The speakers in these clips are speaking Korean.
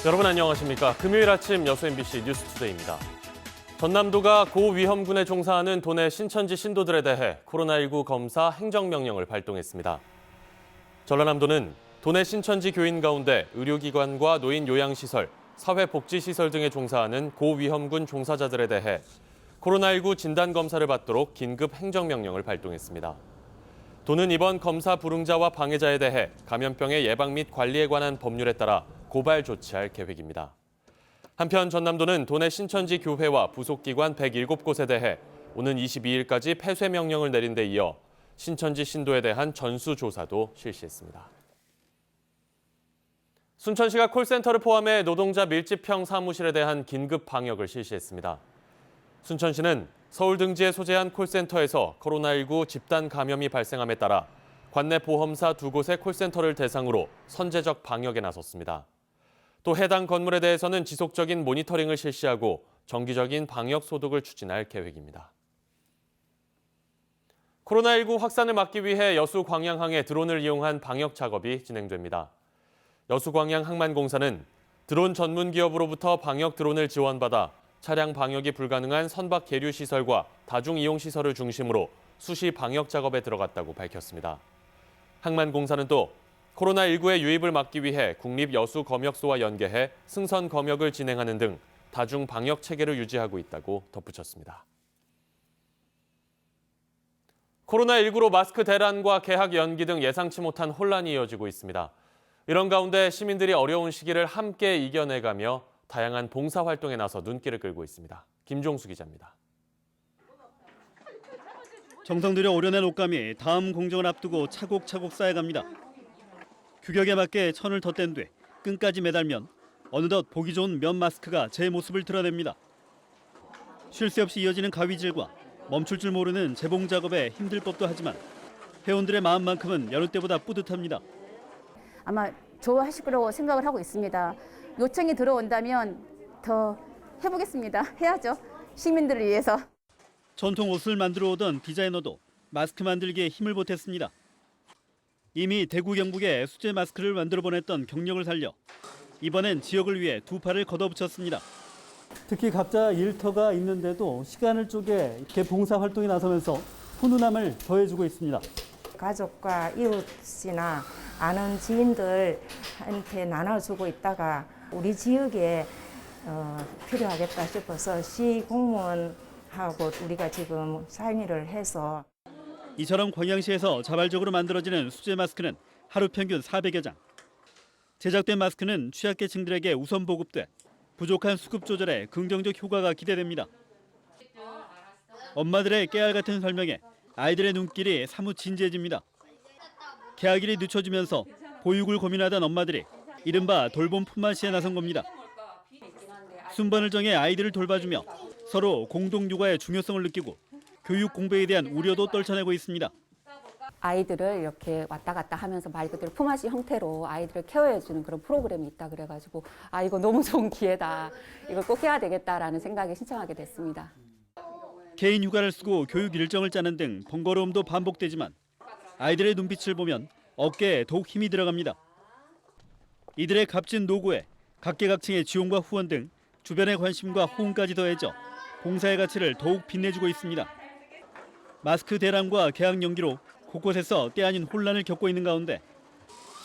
여러분 안녕하십니까. 금요일 아침 여수 MBC 뉴스투데이입니다. 전남도가 고위험군에 종사하는 도내 신천지 신도들에 대해 코로나19 검사 행정명령을 발동했습니다. 전라남도는 도내 신천지 교인 가운데 의료기관과 노인요양시설, 사회복지시설 등에 종사하는 고위험군 종사자들에 대해 코로나19 진단검사를 받도록 긴급 행정명령을 발동했습니다. 도는 이번 검사 불응자와 방해자에 대해 감염병의 예방 및 관리에 관한 법률에 따라 고발 조치할 계획입니다. 한편 전남도는 도내 신천지 교회와 부속기관 107곳에 대해 오는 22일까지 폐쇄 명령을 내린 데 이어 신천지 신도에 대한 전수조사도 실시했습니다. 순천시가 콜센터를 포함해 노동자 밀집형 사무실에 대한 긴급 방역을 실시했습니다. 순천시는 서울 등지에 소재한 콜센터에서 코로나19 집단 감염이 발생함에 따라 관내 보험사 2곳의 콜센터를 대상으로 선제적 방역에 나섰습니다. 또 해당 건물에 대해서는 지속적인 모니터링을 실시하고 정기적인 방역 소독을 추진할 계획입니다. 코로나19 확산을 막기 위해 여수 광양항에 드론을 이용한 방역 작업이 진행됩니다. 여수 광양 항만공사는 드론 전문 기업으로부터 방역 드론을 지원받아 차량 방역이 불가능한 선박 계류 시설과 다중 이용 시설을 중심으로 수시 방역 작업에 들어갔다고 밝혔습니다. 항만공사는 또 코로나19의 유입을 막기 위해 국립여수검역소와 연계해 승선 검역을 진행하는 등 다중 방역 체계를 유지하고 있다고 덧붙였습니다. 코로나19로 마스크 대란과 개학 연기 등 예상치 못한 혼란이 이어지고 있습니다. 이런 가운데 시민들이 어려운 시기를 함께 이겨내가며 다양한 봉사활동에 나서 눈길을 끌고 있습니다. 김종수 기자입니다. 정성 들여 오려낸 옷감이 다음 공정을 앞두고 차곡차곡 쌓여갑니다. 규격에 맞게 천을 덧댄 뒤 끈까지 매달면 어느덧 보기 좋은 면 마스크가 제 모습을 드러냅니다. 쉴 새 없이 이어지는 가위질과 멈출 줄 모르는 재봉 작업에 힘들 법도 하지만 회원들의 마음만큼은 여느 때보다 뿌듯합니다. 아마 좋아하실 거라고 생각을 하고 있습니다. 요청이 들어온다면 더 해보겠습니다. 해야죠. 시민들을 위해서. 전통 옷을 만들어 오던 디자이너도 마스크 만들기에 힘을 보탰습니다. 이미 대구 경북에 수제 마스크를 만들어 보냈던 경력을 살려 이번엔 지역을 위해 두 팔을 걷어붙였습니다. 특히 각자 일터가 있는데도 시간을 쪼개 이렇게 봉사활동에 나서면서 훈훈함을 더해주고 있습니다. 가족과 이웃이나 아는 지인들한테 나눠주고 있다가 우리 지역에 필요하겠다 싶어서 시 공무원하고 우리가 지금 상의를 해서 이처럼 광양시에서 자발적으로 만들어지는 수제 마스크는 하루 평균 400여 장. 제작된 마스크는 취약계층들에게 우선 보급돼 부족한 수급 조절에 긍정적 효과가 기대됩니다. 엄마들의 깨알 같은 설명에 아이들의 눈길이 사뭇 진지해집니다. 개학일이 늦춰지면서 보육을 고민하던 엄마들이 이른바 돌봄 품앗이에 나선 겁니다. 순번을 정해 아이들을 돌봐주며 서로 공동 육아의 중요성을 느끼고 교육 공백에 대한 우려도 떨쳐내고 있습니다. 아이들을 이렇게 왔다 갔다 하면서 말 그대로 품앗이 형태로 아이들을 케어해주는 그런 프로그램이 있다 그래가지고 이거 너무 좋은 기회다. 이걸 꼭 해야 되겠다라는 생각에 신청하게 됐습니다. 개인 휴가를 쓰고 교육 일정을 짜는 등 번거로움도 반복되지만 아이들의 눈빛을 보면 어깨에 더욱 힘이 들어갑니다. 이들의 값진 노고에 각계각층의 지원과 후원 등 주변의 관심과 호응까지 더해져 봉사의 가치를 더욱 빛내주고 있습니다. 마스크 대란과 개학 연기로 곳곳에서 때 아닌 혼란을 겪고 있는 가운데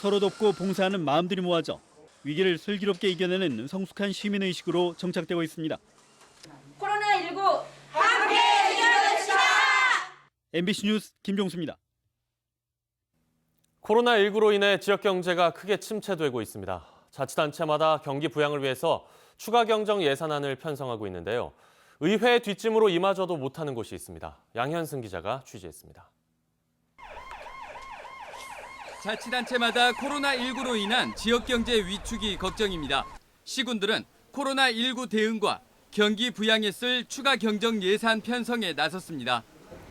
서로 돕고 봉사하는 마음들이 모아져 위기를 슬기롭게 이겨내는 성숙한 시민의식으로 정착되고 있습니다. 코로나19 함께 이겨냅시다! MBC 뉴스 김종수입니다. 코로나19로 인해 지역 경제가 크게 침체되고 있습니다. 자치단체마다 경기 부양을 위해서 추가 경정 예산안을 편성하고 있는데요. 의회 뒷짐으로 이마저도 못하는 곳이 있습니다. 양현승 기자가 취재했습니다. 자치단체마다 코로나19로 인한 지역경제 위축이 걱정입니다. 시군들은 코로나19 대응과 경기 부양에 쓸 추가 경정 예산 편성에 나섰습니다.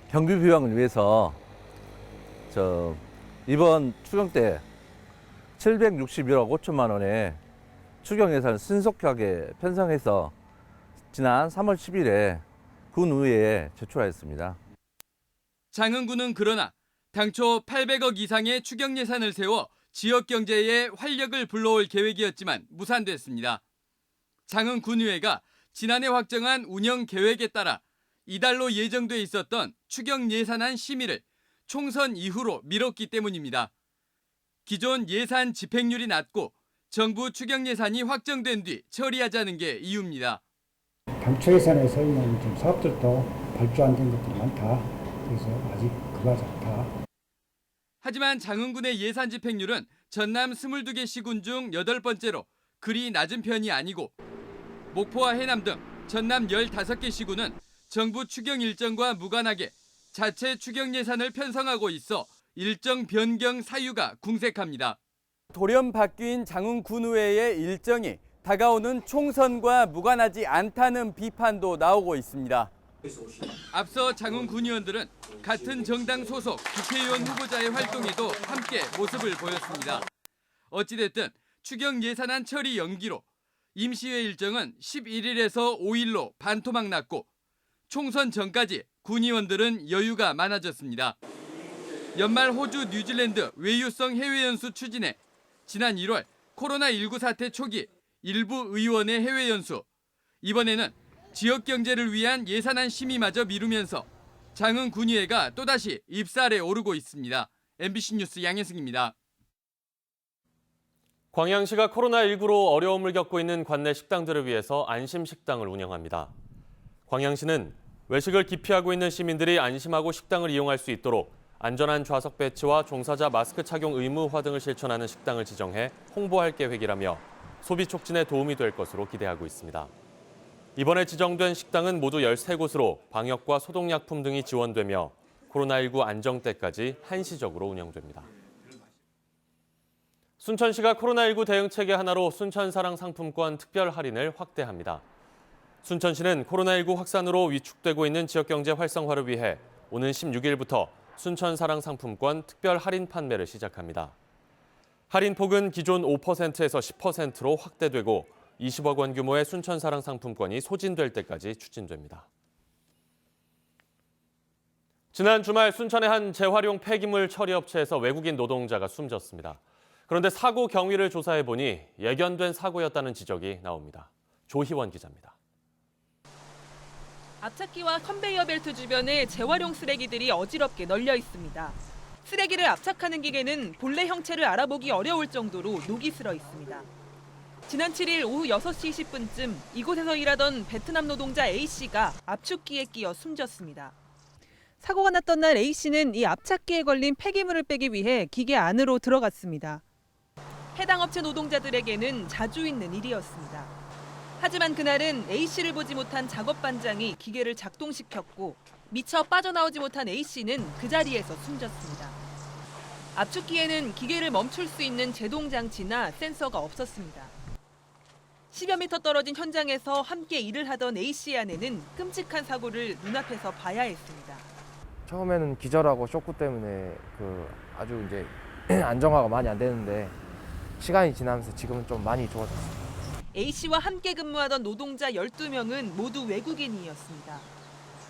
경기 부양을 위해서 이번 추경 때 761억 5천만 원의 추경 예산을 신속하게 편성해서 지난 3월 10일에 군의회에 제출하였습니다. 장흥군은 그러나 당초 800억 이상의 추경 예산을 세워 지역 경제에 활력을 불러올 계획이었지만 무산됐습니다. 장흥군의회가 지난해 확정한 운영 계획에 따라 이달로 예정돼 있었던 추경 예산안 심의를 총선 이후로 미뤘기 때문입니다. 기존 예산 집행률이 낮고 정부 추경 예산이 확정된 뒤 처리하자는 게 이유입니다. 당초 예산에서 있는 좀 사업들도 발주 안 된 것들이 많다. 그래서 아직 그가지 않다. 하지만 장흥군의 예산 집행률은 전남 22개 시군 중 8번째로 그리 낮은 편이 아니고 목포와 해남 등 전남 15개 시군은 정부 추경 일정과 무관하게 자체 추경 예산을 편성하고 있어 일정 변경 사유가 궁색합니다. 돌연 바뀐 장흥군의회의 일정이 다가오는 총선과 무관하지 않다는 비판도 나오고 있습니다. 앞서 장흥군 의원들은 같은 정당 소속 국회의원 후보자의 활동에도 함께 모습을 보였습니다. 어찌됐든 추경 예산안 처리 연기로 임시회 일정은 11일에서 5일로 반토막 났고 총선 전까지 군 의원들은 여유가 많아졌습니다. 연말 호주, 뉴질랜드 외유성 해외 연수 추진에 지난 1월 코로나19 사태 초기 일부 의원의 해외 연수, 이번에는 지역 경제를 위한 예산안 심의마저 미루면서 장흥군의회가 또다시 입살에 오르고 있습니다. MBC 뉴스 양혜승입니다. 광양시가 코로나19로 어려움을 겪고 있는 관내 식당들을 위해서 안심식당을 운영합니다. 광양시는 외식을 기피하고 있는 시민들이 안심하고 식당을 이용할 수 있도록 안전한 좌석 배치와 종사자 마스크 착용 의무화 등을 실천하는 식당을 지정해 홍보할 계획이라며 소비 촉진에 도움이 될 것으로 기대하고 있습니다. 이번에 지정된 식당은 모두 13곳으로 방역과 소독약품 등이 지원되며 코로나19 안정 때까지 한시적으로 운영됩니다. 순천시가 코로나19 대응체계 하나로 순천사랑 상품권 특별 할인을 확대합니다. 순천시는 코로나19 확산으로 위축되고 있는 지역경제 활성화를 위해 오는 16일부터 순천사랑 상품권 특별 할인 판매를 시작합니다. 할인폭은 기존 5%에서 10%로 확대되고 20억 원 규모의 순천사랑 상품권이 소진될 때까지 추진됩니다. 지난 주말 순천의 한 재활용 폐기물 처리 업체에서 외국인 노동자가 숨졌습니다. 그런데 사고 경위를 조사해보니 예견된 사고였다는 지적이 나옵니다. 조희원 기자입니다. 압착기와 컨베이어 벨트 주변에 재활용 쓰레기들이 어지럽게 널려 있습니다. 쓰레기를 압착하는 기계는 본래 형체를 알아보기 어려울 정도로 녹이 슬어 있습니다. 지난 7일 오후 6시 20분쯤 이곳에서 일하던 베트남 노동자 A씨가 압축기에 끼어 숨졌습니다. 사고가 났던 날 A씨는 이 압착기에 걸린 폐기물을 빼기 위해 기계 안으로 들어갔습니다. 해당 업체 노동자들에게는 자주 있는 일이었습니다. 하지만 그날은 A씨를 보지 못한 작업반장이 기계를 작동시켰고 미처 빠져나오지 못한 A씨는 그 자리에서 숨졌습니다. 압축기에는 기계를 멈출 수 있는 제동장치나 센서가 없었습니다. 10여 미터 떨어진 현장에서 함께 일을 하던 A씨의 아내는 끔찍한 사고를 눈앞에서 봐야 했습니다. 처음에는 기절하고 쇼크 때문에 아주 이제 안정화가 많이 안 되는데 시간이 지나면서 지금은 좀 많이 좋아졌습니다. A씨와 함께 근무하던 노동자 12명은 모두 외국인이었습니다.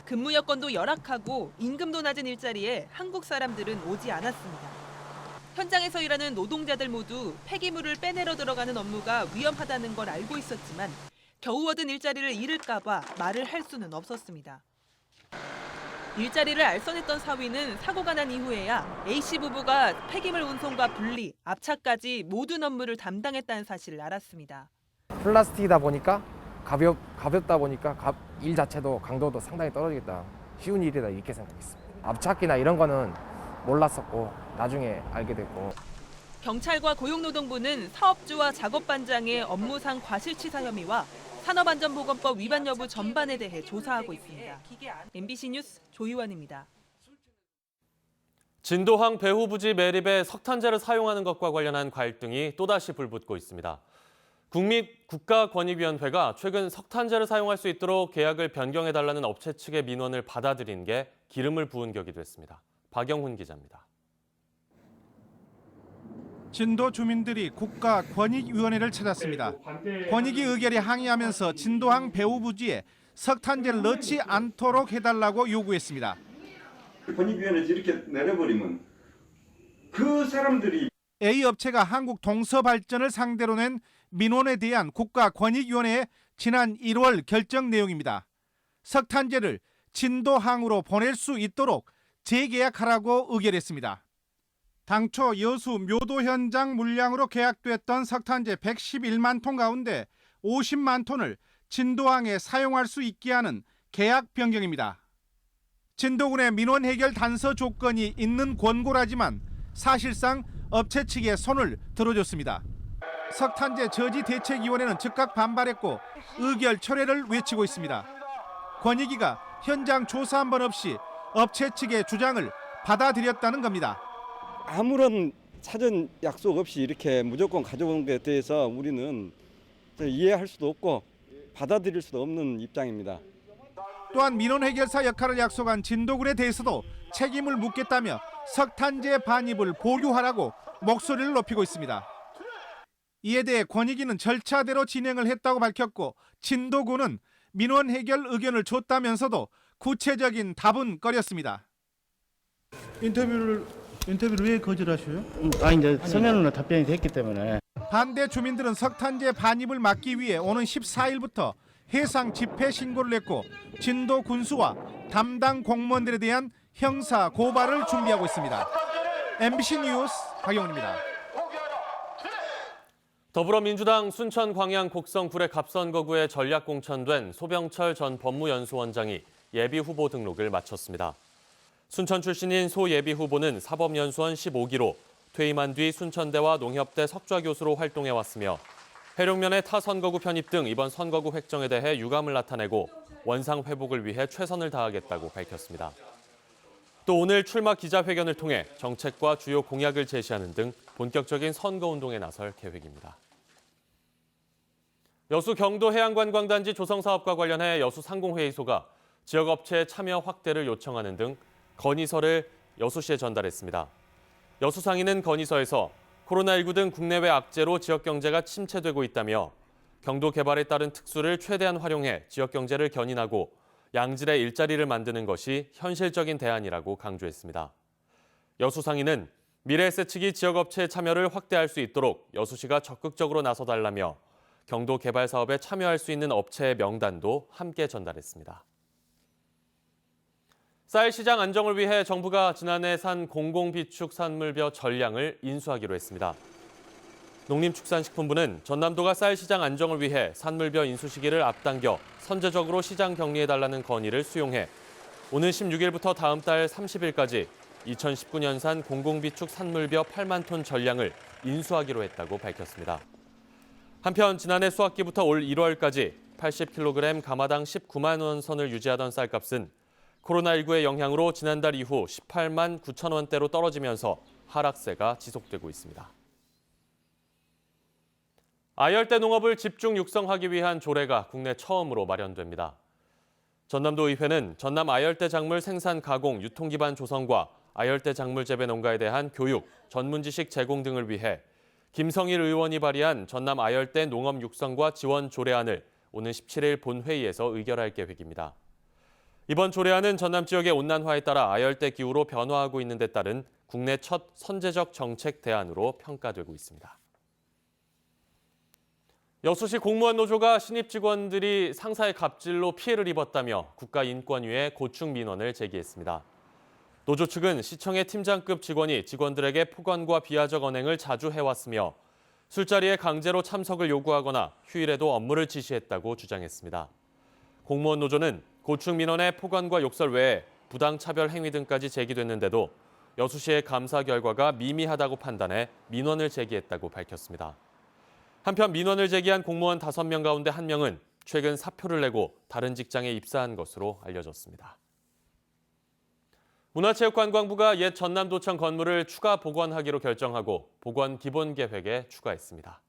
근무 여건도 열악하고 임금도 낮은 일자리에 한국 사람들은 오지 않았습니다. 현장에서 일하는 노동자들 모두 폐기물을 빼내러 들어가는 업무가 위험하다는 걸 알고 있었지만 겨우 얻은 일자리를 잃을까 봐 말을 할 수는 없었습니다. 일자리를 알선했던 사위는 사고가 난 이후에야 A씨 부부가 폐기물 운송과 분리, 압착까지 모든 업무를 담당했다는 사실을 알았습니다. 플라스틱이다 보니까 가볍다 보니까 일 자체도 강도도 상당히 떨어지겠다. 쉬운 일이다 이렇게 생각했습니다. 압착기나 이런 거는 몰랐었고 나중에 알게 됐고. 경찰과 고용노동부는 사업주와 작업반장의 업무상 과실치사 혐의와 산업안전보건법 위반 여부 전반에 대해 조사하고 있습니다. MBC 뉴스 조희원입니다. 진도항 배후부지 매립에 석탄재를 사용하는 것과 관련한 갈등이 또다시 불붙고 있습니다. 국가권익위원회가 최근 석탄재를 사용할 수 있도록 계약을 변경해달라는 업체 측의 민원을 받아들인 게 기름을 부은 격이 됐습니다. 박영훈 기자입니다. 진도 주민들이 국가권익위원회를 찾았습니다. 권익위 의결에 항의하면서 진도항 배후부지에 석탄재를 넣지 않도록 해달라고 요구했습니다. 권익위원회에서 이렇게 내려버리면 그 사람들이 A업체가 한국동서발전을 상대로 낸 민원에 대한 국가권익위원회의 지난 1월 결정 내용입니다. 석탄재를 진도항으로 보낼 수 있도록 재계약하라고 의결했습니다. 당초 여수 묘도 현장 물량으로 계약됐던 석탄재 111만 톤 가운데 50만 톤을 진도항에 사용할 수 있게 하는 계약 변경입니다. 진도군의 민원 해결 단서 조건이 있는 권고라지만 사실상 업체 측에 손을 들어줬습니다. 석탄재 저지대책위원회는 즉각 반발했고 의결 철회를 외치고 있습니다. 권익위가 현장 조사 한 번 없이 업체 측의 주장을 받아들였다는 겁니다. 아무런 사전 약속 없이 이렇게 무조건 가져온 것에 대해서 우리는 이해할 수도 없고 받아들일 수도 없는 입장입니다. 또한 민원 해결사 역할을 약속한 진도군에 대해서도 책임을 묻겠다며 석탄재 반입을 보류하라고 목소리를 높이고 있습니다. 이에 대해 권익위는 절차대로 진행을 했다고 밝혔고 진도군은 민원 해결 의견을 줬다면서도 구체적인 답은 꺼렸습니다. 인터뷰를 왜 거절하셔요? 이제 서면으로 답변이 됐기 때문에. 반대 주민들은 석탄재 반입을 막기 위해 오는 14일부터 해상 집회 신고를 냈고 진도 군수와 담당 공무원들에 대한 형사 고발을 준비하고 있습니다. MBC 뉴스 박영훈입니다. 더불어민주당 순천 광양 곡성 구례 갑선거구에 전략 공천된 소병철 전 법무연수원장이 예비후보 등록을 마쳤습니다. 순천 출신인 소 예비후보는 사법연수원 15기로 퇴임한 뒤 순천대와 농협대 석좌교수로 활동해왔으며 해룡면의 타 선거구 편입 등 이번 선거구 획정에 대해 유감을 나타내고 원상 회복을 위해 최선을 다하겠다고 밝혔습니다. 또 오늘 출마 기자회견을 통해 정책과 주요 공약을 제시하는 등 본격적인 선거운동에 나설 계획입니다. 여수 경도 해양관광단지 조성사업과 관련해 여수 상공회의소가 지역업체 참여 확대를 요청하는 등 건의서를 여수시에 전달했습니다. 여수상인은 건의서에서 코로나19 등 국내외 악재로 지역경제가 침체되고 있다며 경도 개발에 따른 특수를 최대한 활용해 지역경제를 견인하고 양질의 일자리를 만드는 것이 현실적인 대안이라고 강조했습니다. 여수상인은 미래에셋 측이 지역업체의 참여를 확대할 수 있도록 여수시가 적극적으로 나서달라며 경도 개발 사업에 참여할 수 있는 업체의 명단도 함께 전달했습니다. 쌀 시장 안정을 위해 정부가 지난해 산 공공비축 산물벼 전량을 인수하기로 했습니다. 농림축산식품부는 전남도가 쌀 시장 안정을 위해 산물벼 인수 시기를 앞당겨 선제적으로 시장 격리해달라는 건의를 수용해 오는 16일부터 다음 달 30일까지 2019년산 공공비축 산물벼 8만 톤 전량을 인수하기로 했다고 밝혔습니다. 한편 지난해 수확기부터 올 1월까지 80kg 가마당 19만 원 선을 유지하던 쌀값은 코로나19의 영향으로 지난달 이후 18만 9천 원대로 떨어지면서 하락세가 지속되고 있습니다. 아열대 농업을 집중 육성하기 위한 조례가 국내 처음으로 마련됩니다. 전남도 의회는 전남 아열대 작물 생산 가공 유통 기반 조성과 아열대 작물 재배 농가에 대한 교육, 전문 지식 제공 등을 위해 김성일 의원이 발의한 전남 아열대 농업 육성과 지원 조례안을 오는 17일 본회의에서 의결할 계획입니다. 이번 조례안은 전남 지역의 온난화에 따라 아열대 기후로 변화하고 있는 데 따른 국내 첫 선제적 정책 대안으로 평가되고 있습니다. 여수시 공무원 노조가 신입 직원들이 상사의 갑질로 피해를 입었다며 국가인권위에 고충 민원을 제기했습니다. 노조 측은 시청의 팀장급 직원이 직원들에게 폭언과 비하적 언행을 자주 해왔으며 술자리에 강제로 참석을 요구하거나 휴일에도 업무를 지시했다고 주장했습니다. 공무원 노조는 고충 민원의 폭언과 욕설 외에 부당차별 행위 등까지 제기됐는데도 여수시의 감사 결과가 미미하다고 판단해 민원을 제기했다고 밝혔습니다. 한편 민원을 제기한 공무원 5명 가운데 1명은 최근 사표를 내고 다른 직장에 입사한 것으로 알려졌습니다. 문화체육관광부가 옛 전남도청 건물을 추가 복원하기로 결정하고 복원 기본 계획에 추가했습니다.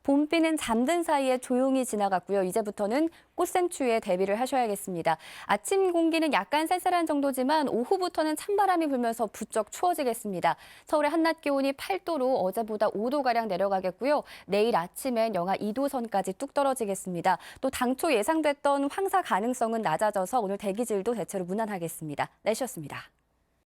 봄비는 잠든 사이에 조용히 지나갔고요. 이제부터는 꽃샘추위에 대비를 하셔야겠습니다. 아침 공기는 약간 쌀쌀한 정도지만 오후부터는 찬바람이 불면서 부쩍 추워지겠습니다. 서울의 한낮 기온이 8도로 어제보다 5도가량 내려가겠고요. 내일 아침엔 영하 2도 선까지 뚝 떨어지겠습니다. 또 당초 예상됐던 황사 가능성은 낮아져서 오늘 대기질도 대체로 무난하겠습니다. 날씨였습니다.